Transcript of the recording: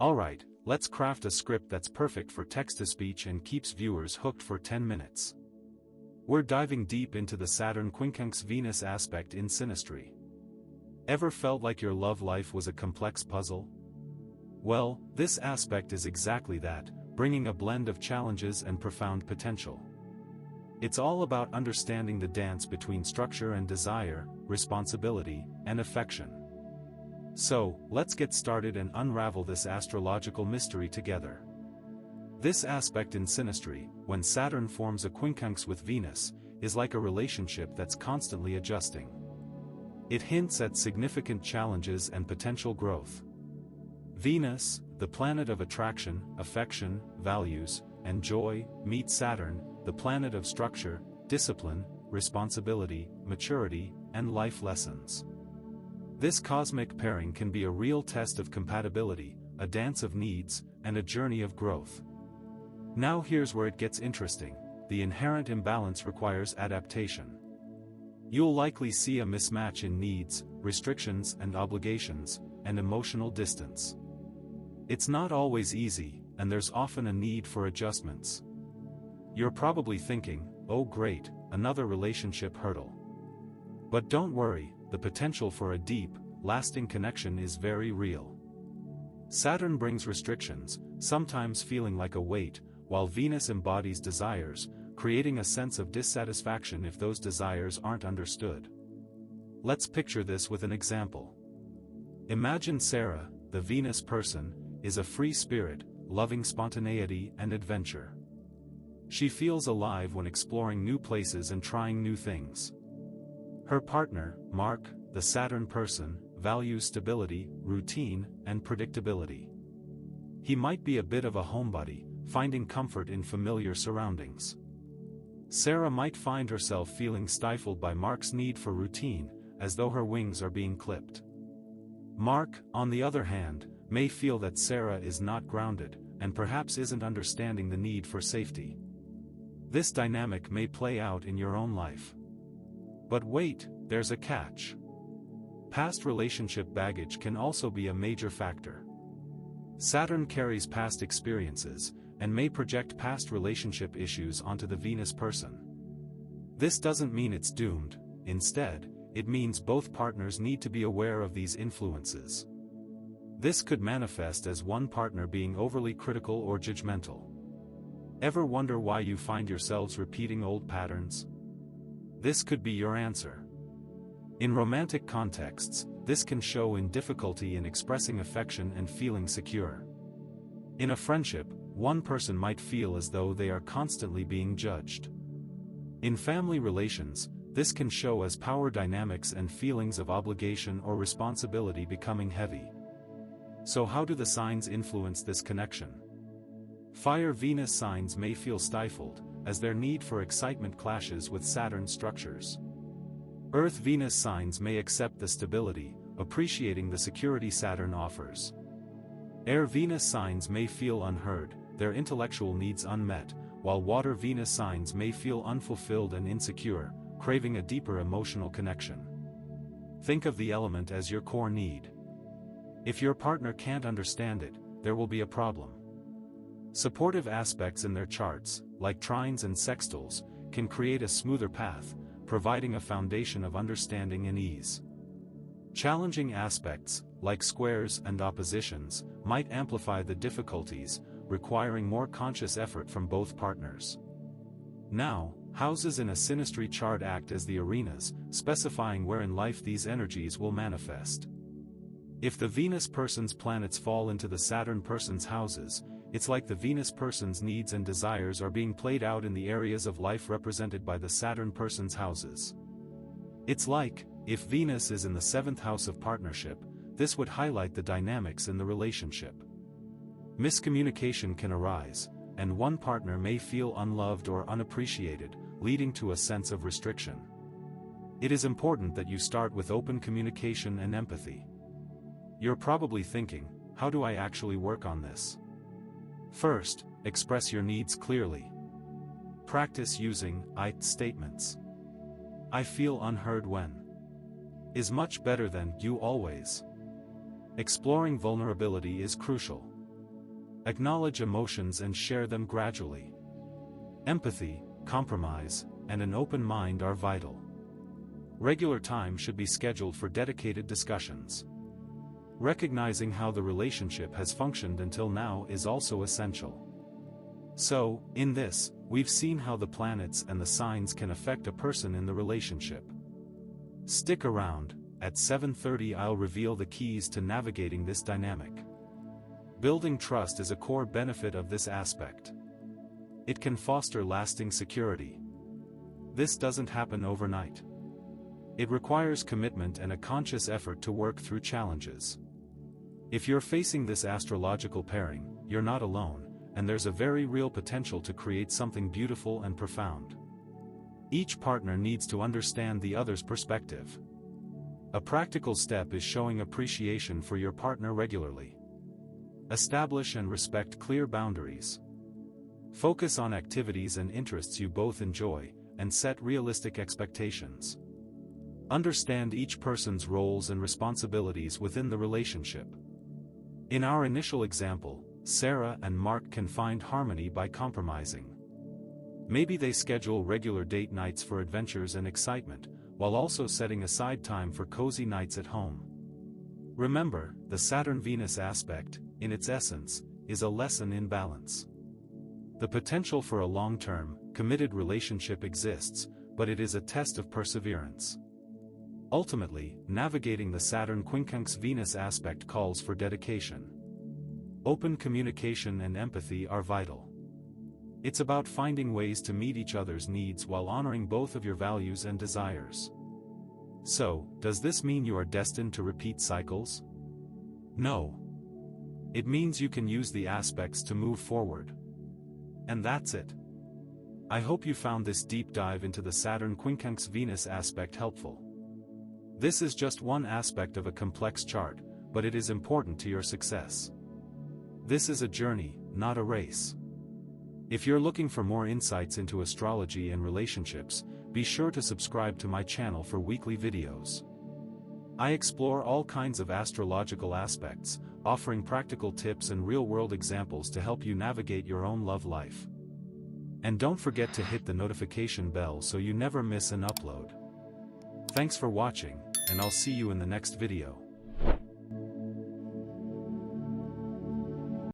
Alright, let's craft a script that's perfect for text-to-speech and keeps viewers hooked for 10 minutes. We're diving deep into the Saturn Quincunx Venus aspect in Synastry. Ever felt like your love life was a complex puzzle? Well, this aspect is exactly that, bringing a blend of challenges and profound potential. It's all about understanding the dance between structure and desire, responsibility, and affection. So, let's get started and unravel this astrological mystery together. This aspect in Synastry, when Saturn forms a quincunx with Venus, is like a relationship that's constantly adjusting. It hints at significant challenges and potential growth. Venus, the planet of attraction, affection, values, and joy, meets Saturn, the planet of structure, discipline, responsibility, maturity, and life lessons. This cosmic pairing can be a real test of compatibility, a dance of needs, and a journey of growth. Now here's where it gets interesting. The inherent imbalance requires adaptation. You'll likely see a mismatch in needs, restrictions and obligations, and emotional distance. It's not always easy, and there's often a need for adjustments. You're probably thinking, oh great, another relationship hurdle. But don't worry, the potential for a deep, lasting connection is very real. Saturn brings restrictions, sometimes feeling like a weight, while Venus embodies desires, creating a sense of dissatisfaction if those desires aren't understood. Let's picture this with an example. Imagine Sarah, the Venus person, is a free spirit, loving spontaneity and adventure. She feels alive when exploring new places and trying new things. Her partner, Mark, the Saturn person, values stability, routine, and predictability. He might be a bit of a homebody, finding comfort in familiar surroundings. Sarah might find herself feeling stifled by Mark's need for routine, as though her wings are being clipped. Mark, on the other hand, may feel that Sarah is not grounded, and perhaps isn't understanding the need for safety. This dynamic may play out in your own life. But wait, there's a catch. Past relationship baggage can also be a major factor. Saturn carries past experiences, and may project past relationship issues onto the Venus person. This doesn't mean it's doomed, instead, it means both partners need to be aware of these influences. This could manifest as one partner being overly critical or judgmental. Ever wonder why you find yourselves repeating old patterns? This could be your answer. In romantic contexts, this can show in difficulty in expressing affection and feeling secure. In a friendship, one person might feel as though they are constantly being judged. In family relations, this can show as power dynamics and feelings of obligation or responsibility becoming heavy. So how do the signs influence this connection? Fire Venus signs may feel stifled, as their need for excitement clashes with Saturn structures. Earth Venus signs may accept the stability, appreciating the security Saturn offers. Air Venus signs may feel unheard, their intellectual needs unmet, while Water Venus signs may feel unfulfilled and insecure, craving a deeper emotional connection. Think of the element as your core need. If your partner can't understand it, there will be a problem. Supportive aspects in their charts, like trines and sextiles, can create a smoother path, providing a foundation of understanding and ease. Challenging aspects, like squares and oppositions, might amplify the difficulties, requiring more conscious effort from both partners. Now, houses in a Synastry chart act as the arenas, specifying where in life these energies will manifest. If the Venus person's planets fall into the Saturn person's houses, it's like the Venus person's needs and desires are being played out in the areas of life represented by the Saturn person's houses. It's like, if Venus is in the 7th house of partnership, this would highlight the dynamics in the relationship. Miscommunication can arise, and one partner may feel unloved or unappreciated, leading to a sense of restriction. It is important that you start with open communication and empathy. You're probably thinking, how do I actually work on this? First, express your needs clearly. Practice using I statements. I feel unheard when is much better than you always. Exploring vulnerability is crucial. Acknowledge emotions and share them gradually. Empathy, compromise, and an open mind are vital. Regular time should be scheduled for dedicated discussions. Recognizing how the relationship has functioned until now is also essential. So, in this, we've seen how the planets and the signs can affect a person in the relationship. Stick around, at 7:30 I'll reveal the keys to navigating this dynamic. Building trust is a core benefit of this aspect. It can foster lasting security. This doesn't happen overnight. It requires commitment and a conscious effort to work through challenges. If you're facing this astrological pairing, you're not alone, and there's a very real potential to create something beautiful and profound. Each partner needs to understand the other's perspective. A practical step is showing appreciation for your partner regularly. Establish and respect clear boundaries. Focus on activities and interests you both enjoy, and set realistic expectations. Understand each person's roles and responsibilities within the relationship. In our initial example, Sarah and Mark can find harmony by compromising. Maybe they schedule regular date nights for adventures and excitement, while also setting aside time for cozy nights at home. Remember, the Saturn-Venus aspect, in its essence, is a lesson in balance. The potential for a long-term, committed relationship exists, but it is a test of perseverance. Ultimately, navigating the Saturn Quincunx Venus aspect calls for dedication. Open communication and empathy are vital. It's about finding ways to meet each other's needs while honoring both of your values and desires. So, does this mean you are destined to repeat cycles? No. It means you can use the aspects to move forward. And that's it. I hope you found this deep dive into the Saturn Quincunx Venus aspect helpful. This is just one aspect of a complex chart, but it is important to your success. This is a journey, not a race. If you're looking for more insights into astrology and relationships, be sure to subscribe to my channel for weekly videos. I explore all kinds of astrological aspects, offering practical tips and real-world examples to help you navigate your own love life. And don't forget to hit the notification bell so you never miss an upload. Thanks for watching, and I'll see you in the next video.